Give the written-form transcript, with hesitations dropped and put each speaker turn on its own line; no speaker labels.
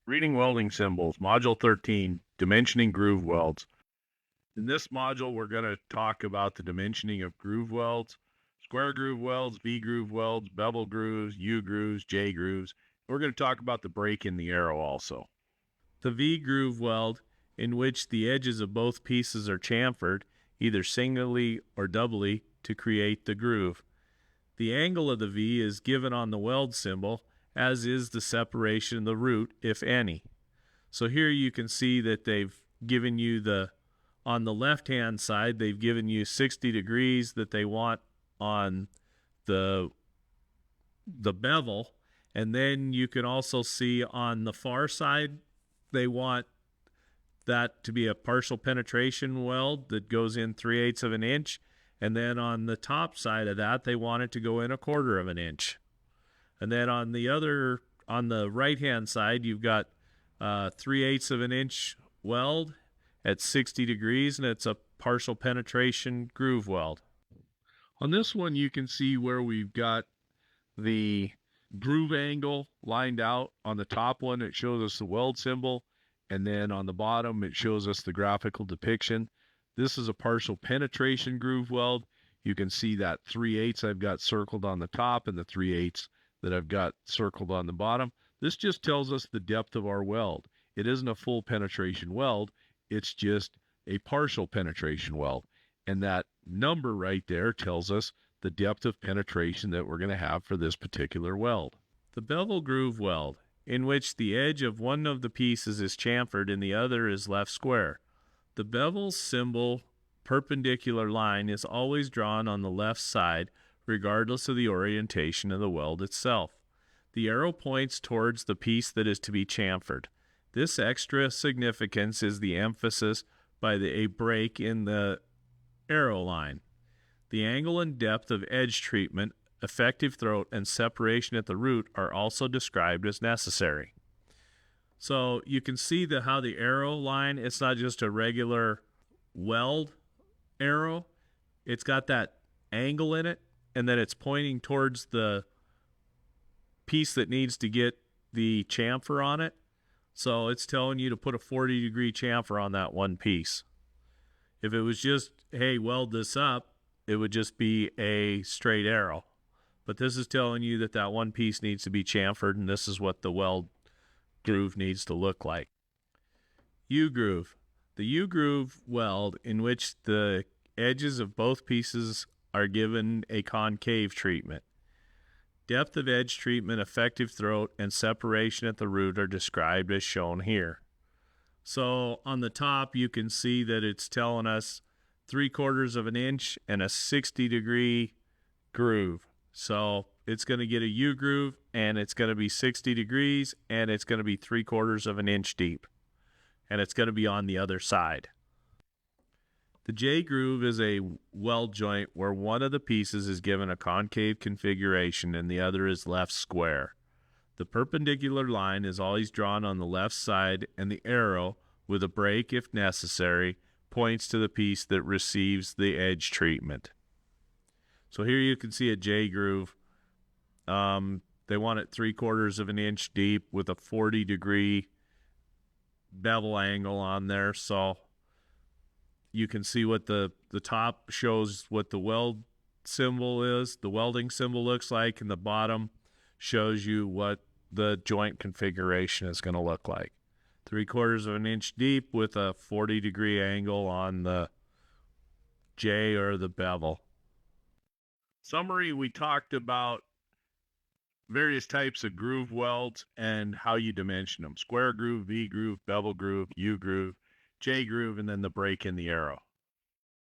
Reading welding symbols, Module 13, Dimensioning Groove Welds. In this module, we're going to talk about the dimensioning of groove welds, square groove welds, V groove welds, bevel grooves, U grooves, J grooves. We're going to talk about the break in the arrow also. The V groove weld, in which the edges of both pieces are chamfered, either singly or doubly, to create the groove. The angle of the V is given on the weld symbol, as is the separation of the root, if any. So here you can see that they've given you on the left-hand side, they've given you 60 degrees that they want on the bevel. And then you can also see on the far side, they want that to be a partial penetration weld that goes in 3/8 of an inch. And then on the top side of that, they want it to go in 1/4 of an inch. And then on the right-hand side, you've got 3/8 of an inch weld at 60 degrees, and it's a partial penetration groove weld. On this one, you can see where we've got the groove angle lined out. On the top one, it shows us the weld symbol, and then on the bottom, it shows us the graphical depiction. This is a partial penetration groove weld. You can see that 3/8 I've got circled on the top and the 3/8 that I've got circled on the bottom. This just tells us the depth of our weld. It isn't a full penetration weld. It's just a partial penetration weld. And that number right there tells us the depth of penetration that we're going to have for this particular weld. The bevel groove weld, in which the edge of one of the pieces is chamfered and the other is left square. The bevel symbol perpendicular line is always drawn on the left side, regardless of the orientation of the weld itself. The arrow points towards the piece that is to be chamfered. This extra significance is the emphasis by a break in the arrow line. The angle and depth of edge treatment, effective throat, and separation at the root are also described as necessary. So you can see how the arrow line, it's not just a regular weld arrow. It's got that angle in it, and then it's pointing towards the piece that needs to get the chamfer on it. So it's telling you to put a 40-degree chamfer on that one piece. If it was just, hey, weld this up, it would just be a straight arrow. But this is telling you that one piece needs to be chamfered, and this is what the weld groove needs to look like. U groove. The U groove weld, in which the edges of both pieces are given a concave treatment. Depth of edge treatment, effective throat, and separation at the root are described as shown here. So on the top, you can see that it's telling us 3/4 of an inch and a 60-degree groove. So it's going to get a U groove, and it's going to be 60 degrees, and it's going to be 3/4 of an inch deep. And it's going to be on the other side. The J groove is a weld joint where one of the pieces is given a concave configuration and the other is left square. The perpendicular line is always drawn on the left side, and the arrow, with a break if necessary, points to the piece that receives the edge treatment. So here you can see a J groove. They want it 3/4 of an inch deep with a 40-degree bevel angle on there. So you can see what the top shows what the weld symbol is, the welding symbol looks like, and the bottom shows you what the joint configuration is going to look like. 3/4 of an inch deep with a 40-degree angle on the J or the bevel. Summary, we talked about various types of groove welds and how you dimension them. Square groove, V groove, bevel groove, U groove, J groove, and then the break in the arrow.